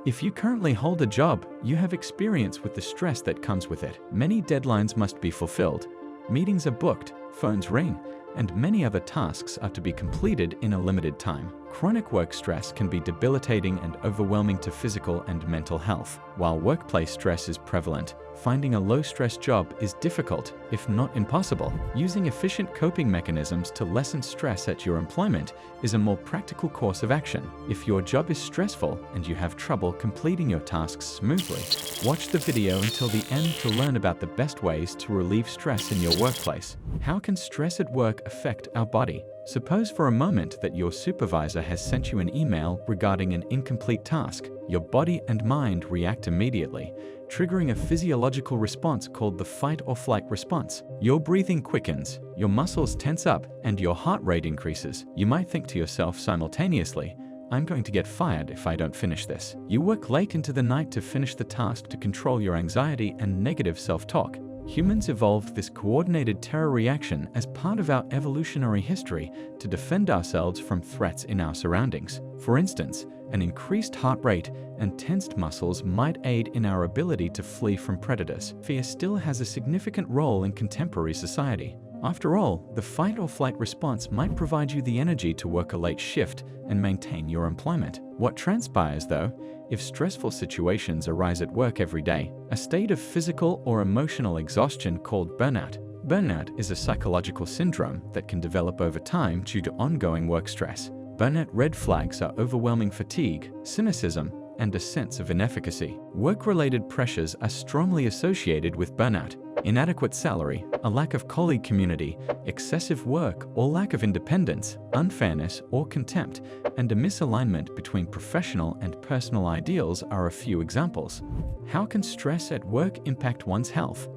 If you currently hold a job, you have experience with the stress that comes with it. Many deadlines must be fulfilled, meetings are booked, phones ring, and many other tasks are to be completed in a limited time. Chronic work stress can be debilitating and overwhelming to physical and mental health. While workplace stress is prevalent, finding a low-stress job is difficult, if not impossible. Using efficient coping mechanisms to lessen stress at your employment is a more practical course of action. If your job is stressful and you have trouble completing your tasks smoothly, watch the video until the end to learn about the best ways to relieve stress in your workplace. How can stress at work affect our body? Suppose for a moment that your supervisor has sent you an email regarding an incomplete task. Your body and mind react immediately, triggering a physiological response called the fight or flight response. Your breathing quickens, your muscles tense up, and your heart rate increases. You might think to yourself simultaneously, "I'm going to get fired if I don't finish this." You work late into the night to finish the task to control your anxiety and negative self-talk. Humans evolved this coordinated terror reaction as part of our evolutionary history to defend ourselves from threats in our surroundings. For instance, an increased heart rate and tensed muscles might aid in our ability to flee from predators. Fear still has a significant role in contemporary society. After all, the fight or flight response might provide you the energy to work a late shift and maintain your employment. What transpires, though, if stressful situations arise at work every day? A state of physical or emotional exhaustion called burnout. Burnout is a psychological syndrome that can develop over time due to ongoing work stress. Burnout red flags are overwhelming fatigue, cynicism, and a sense of inefficacy. Work-related pressures are strongly associated with burnout. Inadequate salary, a lack of colleague community, excessive work or lack of independence, unfairness or contempt, and a misalignment between professional and personal ideals are a few examples. How can stress at work impact one's health?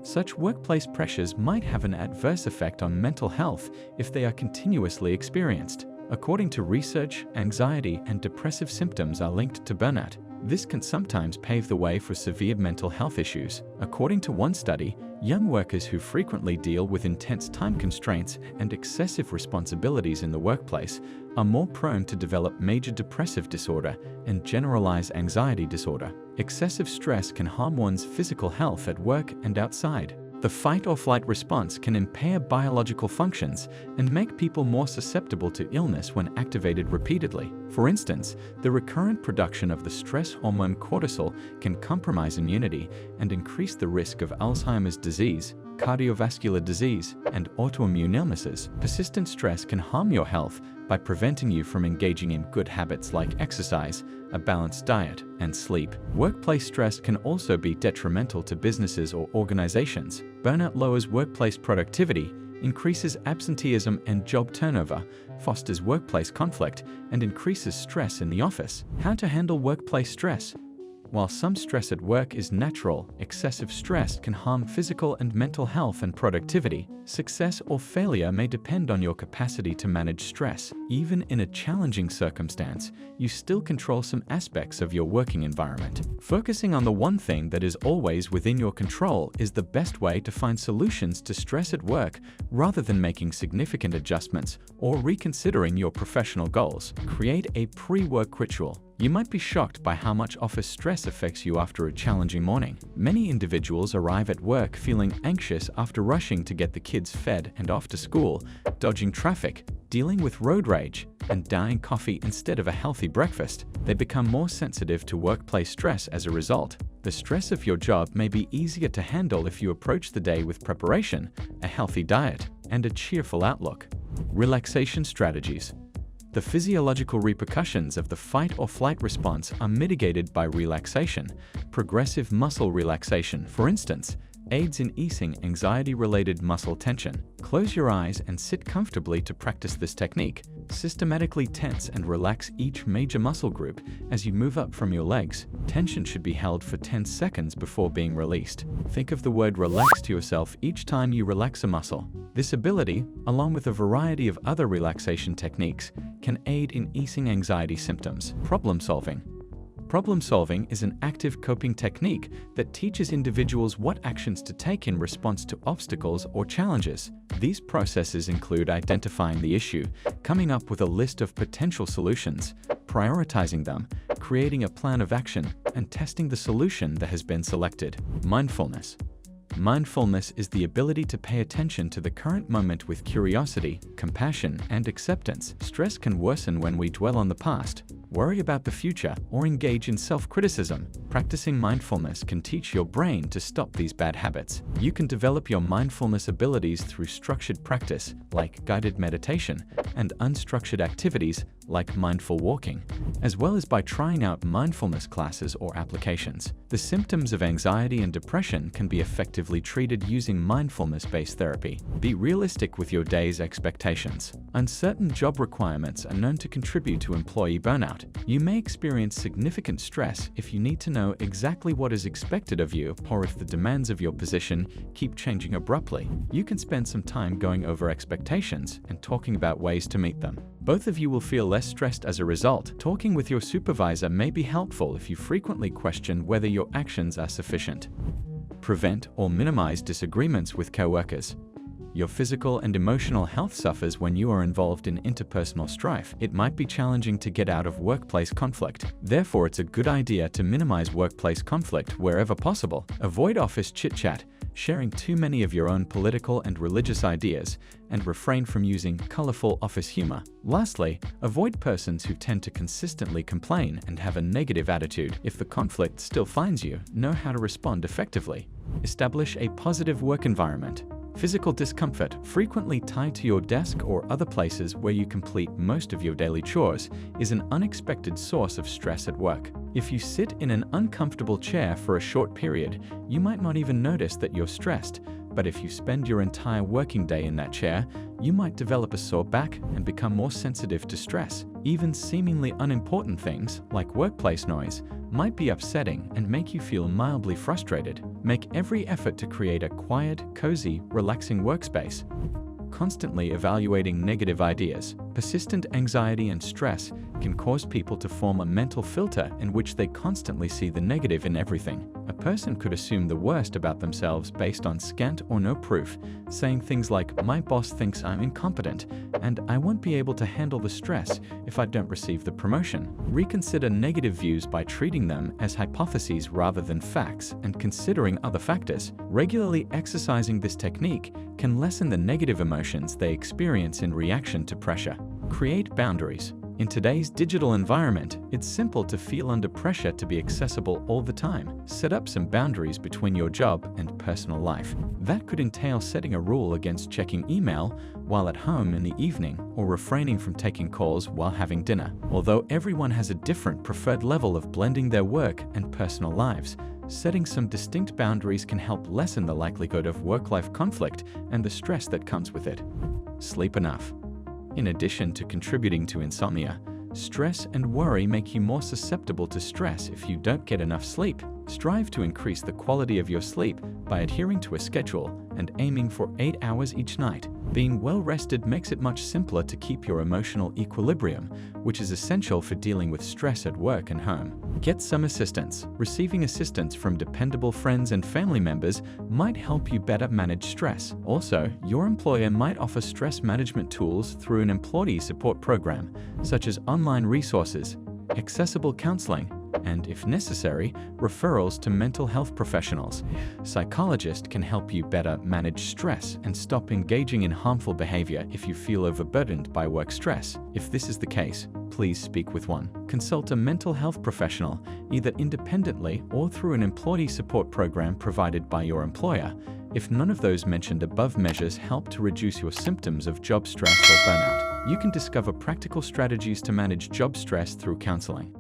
Such workplace pressures might have an adverse effect on mental health if they are continuously experienced. According to research, anxiety and depressive symptoms are linked to burnout. This can sometimes pave the way for severe mental health issues. According to one study, young workers who frequently deal with intense time constraints and excessive responsibilities in the workplace are more prone to develop major depressive disorder and generalized anxiety disorder. Excessive stress can harm one's physical health at work and outside. The fight or flight response can impair biological functions and make people more susceptible to illness when activated repeatedly. For instance, the recurrent production of the stress hormone cortisol can compromise immunity and increase the risk of Alzheimer's disease, cardiovascular disease, and autoimmune illnesses. Persistent stress can harm your health by preventing you from engaging in good habits like exercise, a balanced diet, and sleep. Workplace stress can also be detrimental to businesses or organizations. Burnout lowers workplace productivity, increases absenteeism and job turnover, fosters workplace conflict, and increases stress in the office. How to handle workplace stress? While some stress at work is natural, excessive stress can harm physical and mental health and productivity. Success or failure may depend on your capacity to manage stress. Even in a challenging circumstance, you still control some aspects of your working environment. Focusing on the one thing that is always within your control is the best way to find solutions to stress at work rather than making significant adjustments or reconsidering your professional goals. Create a pre-work ritual. You might be shocked by how much office stress affects you after a challenging morning. Many individuals arrive at work feeling anxious after rushing to get the kids fed and off to school, dodging traffic, dealing with road rage, and downing coffee instead of a healthy breakfast. They become more sensitive to workplace stress as a result. The stress of your job may be easier to handle if you approach the day with preparation, a healthy diet, and a cheerful outlook. Relaxation strategies. The physiological repercussions of the fight or flight response are mitigated by relaxation. Progressive muscle relaxation, for instance, aids in easing anxiety-related muscle tension. Close your eyes and sit comfortably to practice this technique. Systematically tense and relax each major muscle group as you move up from your legs. Tension should be held for 10 seconds before being released. Think of the word relax to yourself each time you relax a muscle. This ability, along with a variety of other relaxation techniques, can aid in easing anxiety symptoms. Problem solving. Problem solving is an active coping technique that teaches individuals what actions to take in response to obstacles or challenges. These processes include identifying the issue, coming up with a list of potential solutions, prioritizing them, creating a plan of action and testing the solution that has been selected. Mindfulness. Mindfulness is the ability to pay attention to the current moment with curiosity, compassion, and acceptance. Stress can worsen when we dwell on the past, worry about the future, or engage in self-criticism. Practicing mindfulness can teach your brain to stop these bad habits. You can develop your mindfulness abilities through structured practice, like guided meditation, and unstructured activities, like mindful walking, as well as by trying out mindfulness classes or applications. The symptoms of anxiety and depression can be effectively treated using mindfulness-based therapy. Be realistic with your day's expectations. Uncertain job requirements are known to contribute to employee burnout. You may experience significant stress if you need to know exactly what is expected of you, or if the demands of your position keep changing abruptly. You can spend some time going over expectations and talking about ways to meet them. Both of you will feel less stressed as a result. Talking with your supervisor may be helpful if you frequently question whether your actions are sufficient. Prevent or minimize disagreements with coworkers. Your physical and emotional health suffers when you are involved in interpersonal strife. It might be challenging to get out of workplace conflict. Therefore, it's a good idea to minimize workplace conflict wherever possible. Avoid office chit-chat, sharing too many of your own political and religious ideas, and refrain from using colorful office humor. Lastly, avoid persons who tend to consistently complain and have a negative attitude. If the conflict still finds you, know how to respond effectively. Establish a positive work environment. Physical discomfort, frequently tied to your desk or other places where you complete most of your daily chores, is an unexpected source of stress at work. If you sit in an uncomfortable chair for a short period, you might not even notice that you're stressed. But if you spend your entire working day in that chair, you might develop a sore back and become more sensitive to stress. Even seemingly unimportant things, like workplace noise, might be upsetting and make you feel mildly frustrated. Make every effort to create a quiet, cozy, relaxing workspace. Constantly evaluating negative ideas. Persistent anxiety and stress can cause people to form a mental filter in which they constantly see the negative in everything. A person could assume the worst about themselves based on scant or no proof, saying things like, "My boss thinks I'm incompetent, and I won't be able to handle the stress if I don't receive the promotion." Reconsider negative views by treating them as hypotheses rather than facts and considering other factors. Regularly exercising this technique can lessen the negative emotions they experience in reaction to pressure. Create boundaries. In today's digital environment, it's simple to feel under pressure to be accessible all the time. Set up some boundaries between your job and personal life. That could entail setting a rule against checking email while at home in the evening or refraining from taking calls while having dinner. Although everyone has a different preferred level of blending their work and personal lives, setting some distinct boundaries can help lessen the likelihood of work-life conflict and the stress that comes with it. Sleep enough. In addition to contributing to insomnia, stress and worry make you more susceptible to stress if you don't get enough sleep. Strive to increase the quality of your sleep by adhering to a schedule and aiming for 8 hours each night. Being well rested makes it much simpler to keep your emotional equilibrium, which is essential for dealing with stress at work and home. Get some assistance. Receiving assistance from dependable friends and family members might help you better manage stress. Also, your employer might offer stress management tools through an employee support program, such as online resources, accessible counseling, and, if necessary, referrals to mental health professionals. Psychologists can help you better manage stress and stop engaging in harmful behavior if you feel overburdened by work stress. If this is the case, please speak with one. Consult a mental health professional, either independently or through an employee support program provided by your employer, if none of those mentioned above measures help to reduce your symptoms of job stress or burnout. You can discover practical strategies to manage job stress through counseling.